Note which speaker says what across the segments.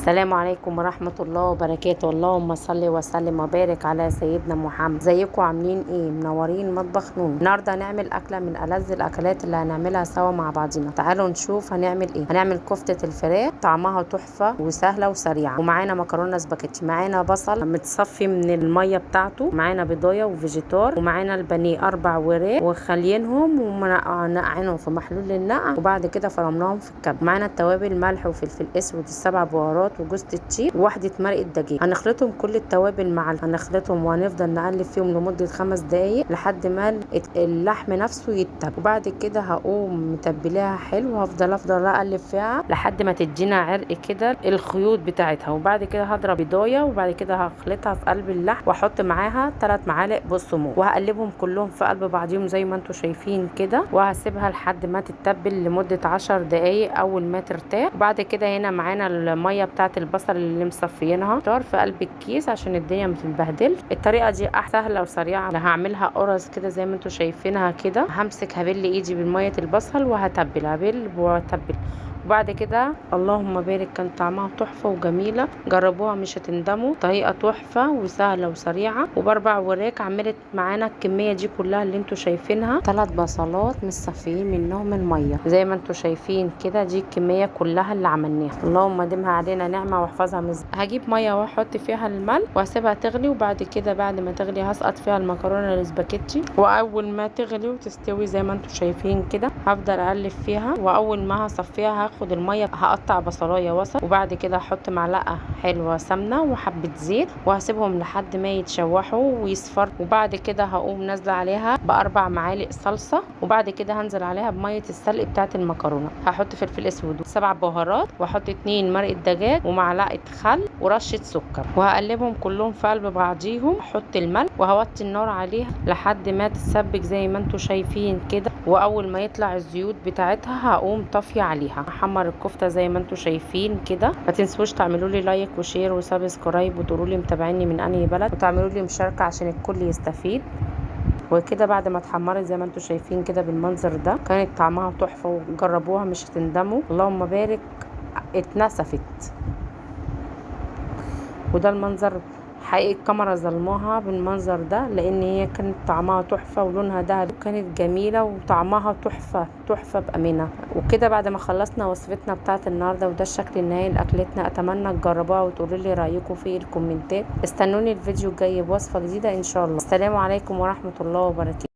Speaker 1: السلام عليكم ورحمة الله وبركاته. اللهم صل وسلم وبارك على سيدنا محمد. ازيكم عاملين ايه؟ منورين مطبخ نون. النهارده هنعمل اكله من ألذ الاكلات اللي هنعملها سوا مع بعضينا. تعالوا نشوف هنعمل ايه. هنعمل كفتة الفراخ، طعمها تحفة وسهلة وسريعة. ومعانا مكرونة سباجيتي، معانا بصل متصفي من المية بتاعته، معانا بيضايه وفيجيتار، ومعانا البانيه 4 وراك وخلينهم ومنقعينهم في محلول النقع، وبعد كده فرمناهم في الكب. معانا التوابل ملح وفلفل اسود، السبع بهارات وجوز الطيب وواحدة مرقة دجاج. هنخلطهم كل التوابل هنخلطهم وهنفضل نقلب فيهم لمدة 5 دقايق لحد ما اللحم نفسه يتبل. وبعد كده هقوم متبلاها حلو، وهفضل اقلب فيها لحد ما تدينا عرق كده الخيوط بتاعتها. وبعد كده هضرب بيضايه، وبعد كده هخلطها في قلب اللحم واحط معاها 3 معالق بقسماط، وهقلبهم كلهم في قلب بعضهم زي ما انتم شايفين كده، وهسيبها لحد ما تتبل لمدة 10 دقايق اول ما ترتاح. وبعد كده هنا معانا الميه بتاعه البصل اللي مصفيينها طار في قلب الكيس عشان الدنيا ما تتبهدلش. الطريقه دي سهله وسريعه. انا هعملها قرص كده زي ما انتم شايفينها كده. همسك هبل ايدي بميه البصل وهتبل، هبل واتبل. وبعد كده اللهم بارك، كان طعمها تحفه وجميله. جربوها مش هتندموا. طريقه تحفه وسهله وسريعه. وباربع وراك عملت معانا الكميه دي كلها اللي انتوا شايفينها. 3 بصلات مصفيين منهم الميه زي ما انتوا شايفين كده. دي الكميه كلها اللي عملناها. اللهم ديمها علينا نعمه واحفظها هجيب ميه واحط فيها الملح واسيبها تغلي. وبعد كده بعد ما تغلي هسقط فيها المكرونه الاسباجيتي، واول ما تغلي وتستوي زي ما انتوا شايفين كده هفضل اقلب فيها. واول ما هصفيها هاخد الميه، هقطع بصلايه وسط، وبعد كده هحط معلقه حلوه سمنه وحبه زيت، وهسيبهم لحد ما يتشوحوا ويصفر. وبعد كده هقوم نازله عليها ب4 معالق صلصه، وبعد كده هنزل عليها بميه السلق بتاعه المكرونه. هحط فلفل اسود و7 بهارات، واحط 2 مرقه دجاج ومعلقه خل ورشه سكر، وهقلبهم كلهم في قلب بعضيهم. احط الملح وهوطي النار عليها لحد ما تتسبك زي ما انتوا شايفين كده. واول ما يطلع الزيوت بتاعتها هقوم طافيه عليها. هحمر الكفته زي ما انتوا شايفين كده. ما تنسوش تعملوا لي لايك وشير وسبسكرايب، وتقولوا لي متابعيني من انهي بلد، وتعملوا لي مشاركه عشان الكل يستفيد. وكده بعد ما اتحمرت زي ما انتوا شايفين كده بالمنظر ده، كانت طعمها تحفه وجربوها مش هتندموا. اللهم بارك، اتنسفت. وده المنظر حقيقي، الكاميرا ظلماها بالمنظر ده لان هي كانت طعمها تحفه ولونها دهبي، كانت جميله وطعمها تحفه تحفه بامانه. وكده بعد ما خلصنا وصفتنا بتاعه النهارده، وده الشكل النهائي لاكلتنا. اتمنى تجربوها وتقولوا لي رايكم في الكومنتات. استنوني الفيديو الجاي بوصفه جديده ان شاء الله. السلام عليكم ورحمه الله وبركاته.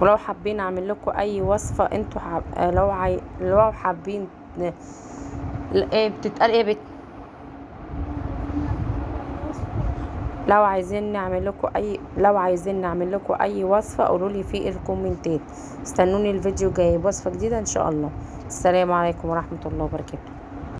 Speaker 1: ولو حابين اعمل لكم اي وصفه انتوا لو حابين ايه بتتقال ايه لو عايزين نعمل لكم اي وصفه قولوا لي في الكومنتات. استنوني الفيديو جاي بوصفه جديده ان شاء الله. السلام عليكم ورحمه الله وبركاته.